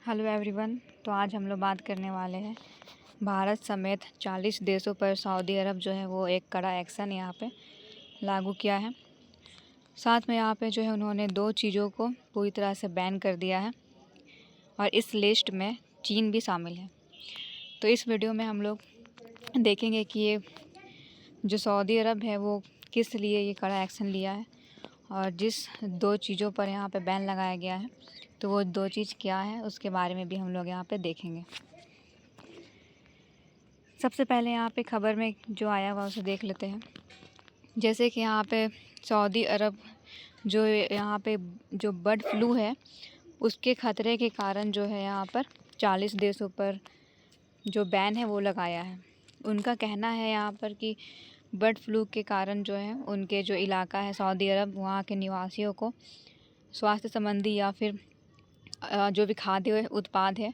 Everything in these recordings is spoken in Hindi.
Hello everyone. तो आज हम लोग बात करने वाले हैं भारत समेत 40 देशों पर सऊदी अरब जो है वो एक कड़ा एक्शन यहाँ पे लागू किया है। साथ में यहाँ पे जो है उन्होंने 2 चीज़ों को पूरी तरह से बैन कर दिया है और इस लिस्ट में चीन भी शामिल है। तो इस वीडियो में हम लोग देखेंगे कि ये जो सऊदी अरब है वो किस लिए ये कड़ा एक्शन लिया है और जिस 2 चीज़ों पर यहाँ पे बैन लगाया गया है तो वो 2 चीज़ क्या है उसके बारे में भी हम लोग यहाँ पे देखेंगे। सबसे पहले यहाँ पे खबर में जो आया हुआ उसे देख लेते हैं। जैसे कि यहाँ पे सऊदी अरब जो यहाँ पे जो बर्ड फ्लू है उसके ख़तरे के कारण जो है यहाँ पर 40 देशों पर जो बैन है वो लगाया है। उनका कहना है यहाँ पर कि बर्ड फ्लू के कारण जो है उनके जो इलाका है सऊदी अरब वहाँ के निवासियों को स्वास्थ्य संबंधी या फिर जो भी खाद्य उत्पाद है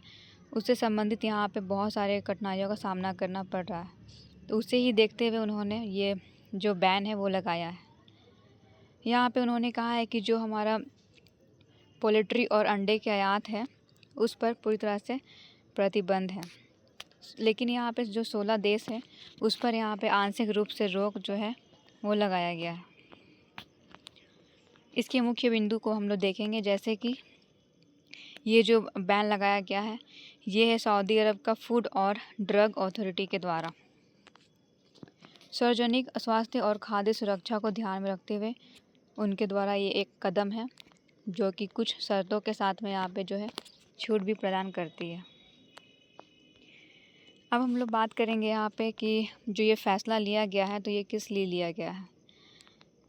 उससे संबंधित यहाँ पे बहुत सारे कठिनाइयों का सामना करना पड़ रहा है। तो उसे ही देखते हुए उन्होंने ये जो बैन है वो लगाया है। यहाँ पे उन्होंने कहा है कि जो हमारा पोल्ट्री और अंडे के आयात है उस पर पूरी तरह से प्रतिबंध है, लेकिन यहाँ पे जो 16 देश है उस पर यहाँ पे आंशिक रूप से रोक जो है वो लगाया गया है। इसके मुख्य बिंदु को हम लोग देखेंगे। जैसे कि ये जो बैन लगाया गया है ये है सऊदी अरब का फूड और ड्रग अथॉरिटी के द्वारा। सार्वजनिक स्वास्थ्य और खाद्य सुरक्षा को ध्यान में रखते हुए उनके द्वारा ये एक कदम है जो कि कुछ शर्तों के साथ में यहाँ पे जो है छूट भी प्रदान करती है। अब हम लोग बात करेंगे यहाँ पे कि जो ये फ़ैसला लिया गया है तो ये किस लिए लिया गया है।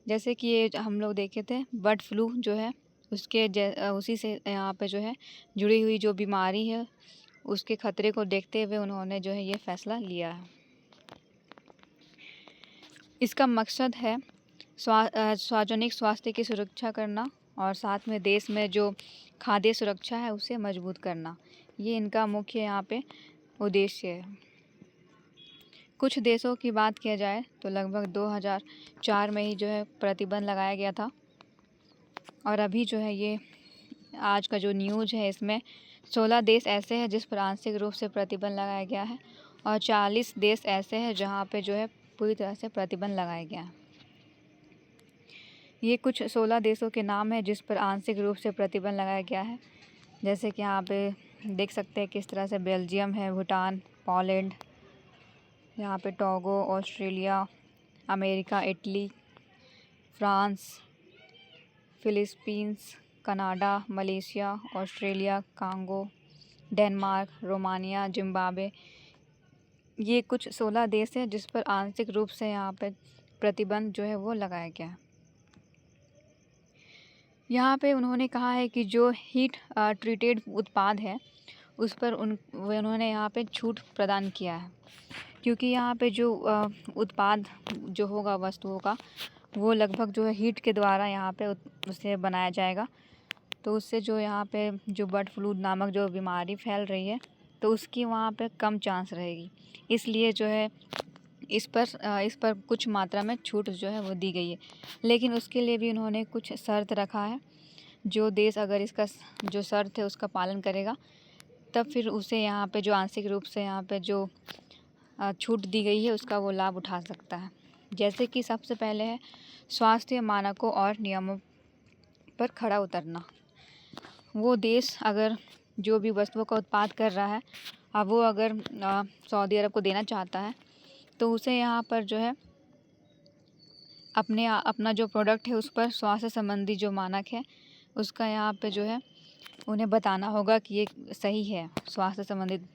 जैसे कि ये हम लोग देखे थे बर्ड फ्लू जो है उसके उसी से यहाँ पे जो है जुड़ी हुई जो बीमारी है उसके ख़तरे को देखते हुए उन्होंने जो है ये फ़ैसला लिया है। इसका मकसद है सार्वजनिक स्वास्थ्य की सुरक्षा करना और साथ में देश में जो खाद्य सुरक्षा है उसे मजबूत करना। ये इनका मुख्य यहाँ पे उद्देश्य है। कुछ देशों की बात किया जाए तो लगभग 2004 में ही जो है प्रतिबंध लगाया गया था और अभी जो है ये आज का जो न्यूज़ है इसमें 16 देश ऐसे हैं जिस पर आंशिक रूप से प्रतिबंध लगाया गया है और 40 देश ऐसे हैं जहाँ पे जो है पूरी तरह से प्रतिबंध लगाया गया है। ये कुछ 16 देशों के नाम हैं जिस पर आंशिक रूप से प्रतिबंध लगाया गया है। जैसे कि यहाँ पे देख सकते हैं किस तरह से बेल्जियम है, भूटान, पोलैंड, यहाँ पे Togo, Australia, America, Italy, France, Philippines, Canada, Malaysia, Australia, Congo, Denmark, Romania, Zimbabwe. ये कुछ 16 देश हैं जिस पर आंशिक रूप से यहाँ पे प्रतिबंध जो है वो लगाया गया है। यहाँ पे उन्होंने कहा है कि जो हीट ट्रीटेड उत्पाद है उस पर उन्होंने यहाँ पे छूट प्रदान किया है, क्योंकि यहाँ पे जो उत्पाद जो होगा वस्तुओं का वो लगभग जो है हीट के द्वारा यहाँ पे उसे बनाया जाएगा। तो उससे जो यहाँ पे जो बर्ड फ्लू नामक जो बीमारी फैल रही है तो उसकी वहाँ पे कम चांस रहेगी। इसलिए जो है इस पर कुछ मात्रा में छूट जो है वो दी गई है, लेकिन उसके लिए भी उन्होंने कुछ शर्त रखा है। जो देश अगर इसका जो शर्त है उसका पालन करेगा तब फिर उसे यहाँ पे जो आंशिक रूप से यहाँ पे जो छूट दी गई है उसका वो लाभ उठा सकता है। जैसे कि सबसे पहले है स्वास्थ्य मानकों और नियमों पर खरा उतरना। वो देश अगर जो भी वस्तुओं का उत्पाद कर रहा है अब वो अगर सऊदी अरब को देना चाहता है तो उसे यहाँ पर जो है अपना जो प्रोडक्ट है उस पर स्वास्थ्य संबंधी जो मानक है उसका यहाँ पे जो है उन्हें बताना होगा कि ये सही है स्वास्थ्य संबंधित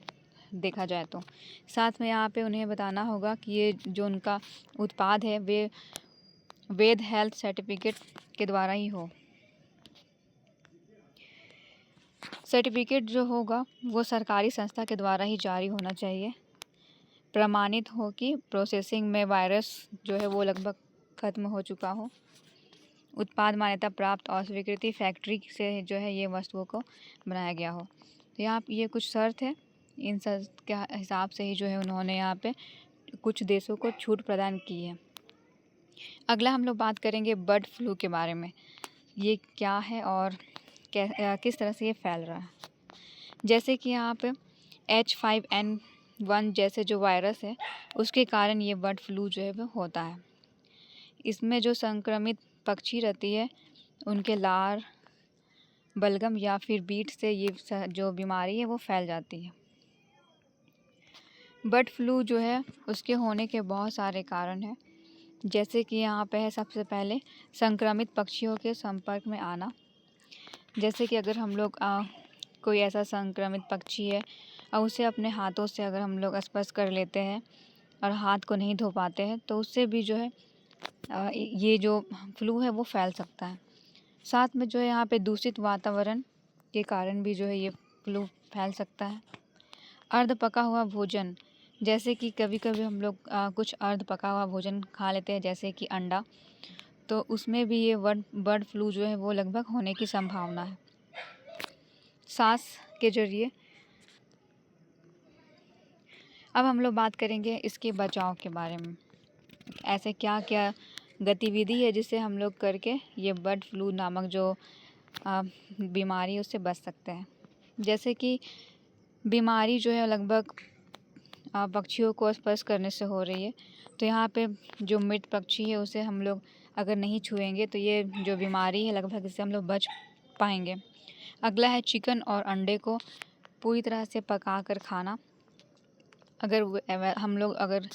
देखा जाए तो। साथ में यहाँ पे उन्हें बताना होगा कि ये जो उनका उत्पाद है वे वैध हेल्थ सर्टिफिकेट के द्वारा ही हो। सर्टिफिकेट जो होगा वो सरकारी संस्था के द्वारा ही जारी होना चाहिए। प्रमाणित हो कि प्रोसेसिंग में वायरस जो है वो लगभग ख़त्म हो चुका हो। उत्पाद मान्यता प्राप्त और स्वीकृति फैक्ट्री से जो है ये वस्तुओं को बनाया गया हो। तो यहाँ ये कुछ शर्त है, इन शर्त के हिसाब से ही जो है उन्होंने यहाँ पे कुछ देशों को छूट प्रदान की है। अगला हम लोग बात करेंगे बर्ड फ्लू के बारे में। ये क्या है और किस तरह से ये फैल रहा है। जैसे कि यहाँ पे H5N1 जैसे जो वायरस है उसके कारण ये बर्ड फ्लू जो है वो होता है। इसमें जो संक्रमित पक्षी रहती है उनके लार, बलगम या फिर बीट से ये जो बीमारी है वो फैल जाती है। बर्ड फ्लू जो है उसके होने के बहुत सारे कारण हैं, जैसे कि यहाँ पे है सबसे पहले संक्रमित पक्षियों के संपर्क में आना। जैसे कि अगर हम लोग कोई ऐसा संक्रमित पक्षी है और उसे अपने हाथों से अगर हम लोग स्पर्श कर लेते हैं और हाथ को नहीं धो पाते हैं तो उससे भी जो है ये जो फ्लू है वो फैल सकता है। साथ में जो है यहाँ पे दूषित वातावरण के कारण भी जो है ये फ्लू फैल सकता है। अर्ध पका हुआ भोजन, जैसे कि कभी कभी हम लोग कुछ अर्ध पका हुआ भोजन खा लेते हैं जैसे कि अंडा, तो उसमें भी ये बर्ड फ्लू जो है वो लगभग होने की संभावना है। सांस के जरिए, अब हम लोग बात करेंगे इसके बचाव के बारे में। ऐसे क्या क्या गतिविधि है जिससे हम लोग करके ये बर्ड फ्लू नामक जो बीमारी है उससे बच सकते हैं। जैसे कि बीमारी जो है लगभग पक्षियों को स्पर्श करने से हो रही है, तो यहाँ पे जो मृत पक्षी है उसे हम लोग अगर नहीं छुएंगे तो ये जो बीमारी है लगभग इससे हम लोग बच पाएंगे। अगला है चिकन और अंडे को पूरी तरह से पका कर खाना। अगर हम लोग अगर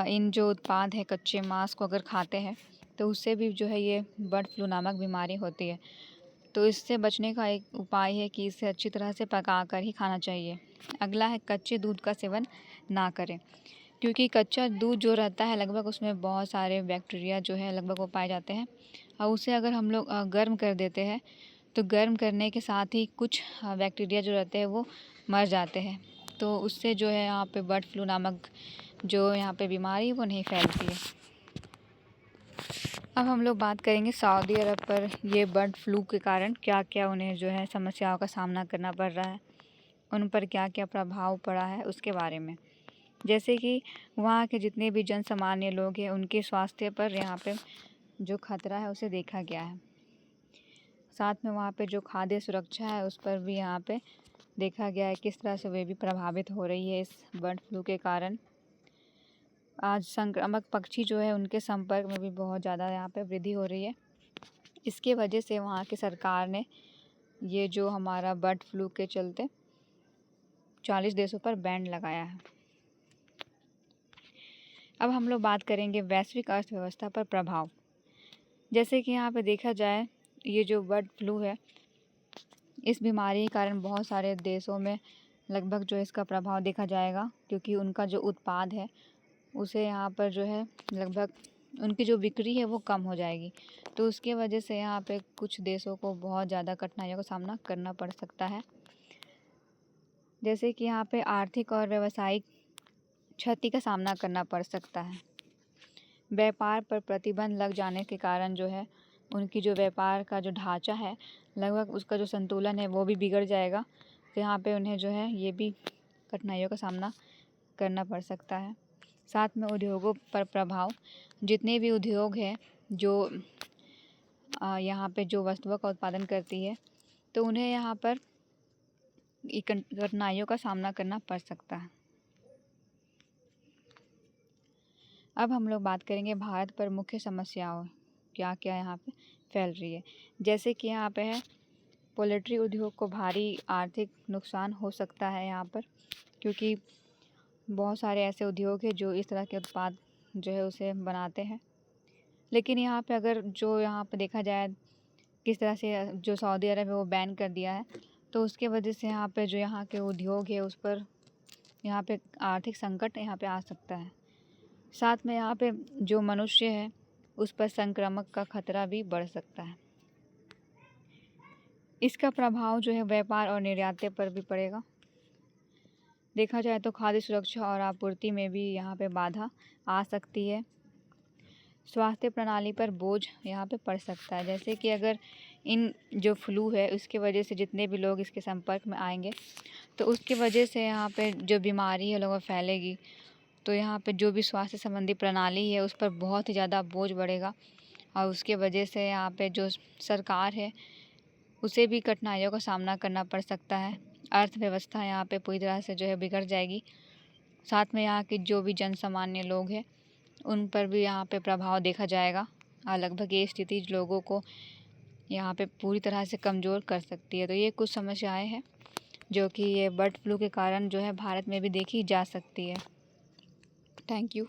इन जो उत्पाद है कच्चे मांस को अगर खाते हैं तो उससे भी जो है ये बर्ड फ्लू नामक बीमारी होती है। तो इससे बचने का एक उपाय है कि इसे अच्छी तरह से पका कर ही खाना चाहिए। अगला है कच्चे दूध का सेवन ना करें, क्योंकि कच्चा दूध जो रहता है लगभग उसमें बहुत सारे बैक्टीरिया जो है लगभग वो पाए जाते हैं और उसे अगर हम लोग गर्म कर देते हैं तो गर्म करने के साथ ही कुछ बैक्टीरिया जो रहते हैं वो मर जाते हैं, तो उससे जो है यहाँ पे बर्ड फ्लू नामक जो यहाँ पे बीमारी वो नहीं फैलती है। अब हम लोग बात करेंगे सऊदी अरब पर ये बर्ड फ्लू के कारण क्या क्या उन्हें जो है समस्याओं का सामना करना पड़ रहा है, उन पर क्या क्या प्रभाव पड़ा है उसके बारे में। जैसे कि वहाँ के जितने भी जन सामान्य लोग हैं उनके स्वास्थ्य पर यहाँ पे जो खतरा है उसे देखा गया है। साथ में वहाँ पे जो खाद्य सुरक्षा है उस पर भी यहाँ पे देखा गया है किस तरह से वे भी प्रभावित हो रही है इस बर्ड फ्लू के कारण। आज संक्रामक पक्षी जो है उनके संपर्क में भी बहुत ज़्यादा यहाँ पे वृद्धि हो रही है। इसके वजह से वहाँ की सरकार ने ये जो हमारा बर्ड फ्लू के चलते 40 देशों पर बैन लगाया है। अब हम लोग बात करेंगे वैश्विक अर्थव्यवस्था पर प्रभाव। जैसे कि यहाँ पे देखा जाए ये जो बर्ड फ्लू है इस बीमारी के कारण बहुत सारे देशों में लगभग जो इसका प्रभाव देखा जाएगा, क्योंकि उनका जो उत्पाद है उसे यहाँ पर जो है लगभग उनकी जो बिक्री है वो कम हो जाएगी, तो उसके वजह से यहाँ पे कुछ देशों को बहुत ज़्यादा कठिनाइयों का सामना करना पड़ सकता है। जैसे कि यहाँ पे आर्थिक और व्यावसायिक क्षति का सामना करना पड़ सकता है। व्यापार पर प्रतिबंध लग जाने के कारण जो है उनकी जो व्यापार का जो ढांचा है लगभग उसका जो संतुलन है वो भी बिगड़ जाएगा, तो यहाँ पे उन्हें जो है ये भी कठिनाइयों का सामना करना पड़ सकता है। साथ में उद्योगों पर प्रभाव, जितने भी उद्योग हैं जो यहाँ पे जो वस्तुओं का उत्पादन करती है तो उन्हें यहाँ पर कठिनाइयों का सामना करना पड़ सकता है। अब हम लोग बात करेंगे भारत पर मुख्य समस्याओं क्या क्या यहाँ पे फैल रही है। जैसे कि यहाँ पे है पोल्ट्री उद्योग को भारी आर्थिक नुकसान हो सकता है यहाँ पर, क्योंकि बहुत सारे ऐसे उद्योग हैं जो इस तरह के उत्पाद जो है उसे बनाते हैं। लेकिन यहाँ पे अगर जो यहाँ पे देखा जाए किस तरह से जो सऊदी अरब है वो बैन कर दिया है, तो उसके वजह से यहाँ पे जो यहाँ के उद्योग है उस पर यहाँ पे आर्थिक संकट यहाँ पे आ सकता है। साथ में यहाँ पे जो मनुष्य है उस पर संक्रामक का खतरा भी बढ़ सकता है। इसका प्रभाव जो है व्यापार और निर्यात पर भी पड़ेगा। देखा जाए तो खाद्य सुरक्षा और आपूर्ति में भी यहाँ पे बाधा आ सकती है। स्वास्थ्य प्रणाली पर बोझ यहाँ पे पड़ सकता है, जैसे कि अगर इन जो फ्लू है उसके वजह से जितने भी लोग इसके संपर्क में आएंगे तो उसकी वजह से यहाँ पे जो बीमारी है लोगों में फैलेगी, तो यहाँ पे जो भी स्वास्थ्य संबंधी प्रणाली है उस पर बहुत ही ज़्यादा बोझ बढ़ेगा और उसके वजह से यहाँ पे जो सरकार है उसे भी कठिनाइयों का सामना करना पड़ सकता है। अर्थव्यवस्था यहाँ पे पूरी तरह से जो है बिगड़ जाएगी। साथ में यहाँ के जो भी जन सामान्य लोग हैं उन पर भी यहाँ पे प्रभाव देखा जाएगा। लगभग ये स्थिति लोगों को यहाँ पे पूरी तरह से कमज़ोर कर सकती है। तो ये कुछ समस्याएं हैं जो कि ये बर्ड फ्लू के कारण जो है भारत में भी देखी जा सकती है। Thank you.